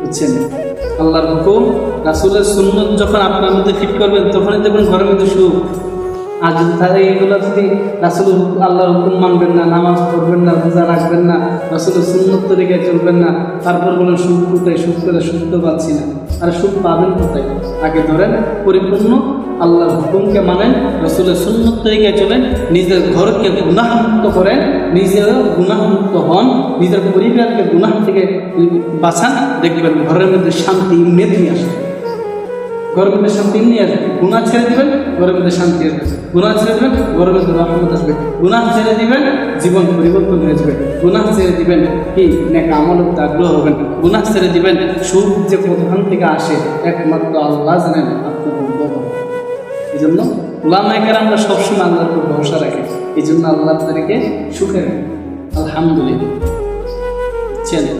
বুঝছেন? আল্লাহর হুকুম, রাসূলের সুন্নাত যখন আপনার মধ্যে ফিট করবেন তখনই দেখবেন ঘরের মধ্যে সুখ। আর যদি তাহলে এইগুলো যদি রাসূলের আল্লাহর হুকুম মানবেন না, নামাজ পড়বেন না, রোজা রাখবেন না, রাসূলের সুন্নত তরিকায় চলবেন না, তারপর বলেন সুখ কোথায়, সুখ করে সুখ তো পাচ্ছি না। আর সুখ পাবেন কোথায়? আগে ধরেন পরিপূর্ণ আল্লাহর হুকুমকে মানেন, রাসূলের সুন্নত তরিকায় চলেন, নিজের ঘরকে গুনাহমুক্ত করেন, নিজেও গুনাহমুক্ত হন, নিজের পরিবারকে গুনাহ থেকে বাঁচান, দেখবেন ঘরের মধ্যে শান্তি এমনিতেই আসবে। ঘরের মধ্যে শান্তি এমনি আসবে। গুনাহ ছেড়ে দিবেন, ঘরের মধ্যে শান্তি আসবে। গুনাহ ছেড়ে দিবেন, ঘরের মধ্যে রহমত আসবে। গুনাহ ছেড়ে দিবেন, জীবন পরিবর্তন হয়ে যাবে। গুনাহ ছেড়ে দিবেন, কি নেক আমল করতে আগ্রহ হবেন। গুনাহ ছেড়ে দিবেন, সুখ যে কোথান থেকে আসে একমাত্র আল্লাহ জানেন, আপনি বলতে হবে। এই জন্য উলামায়ে কেরামরা সবসময় আল্লাহর উপর ভরসা রাখে। এই জন্য আল্লাহ তাদেরকে সুখে রাখে। আলহামদুলিল্লাহ। চলেন।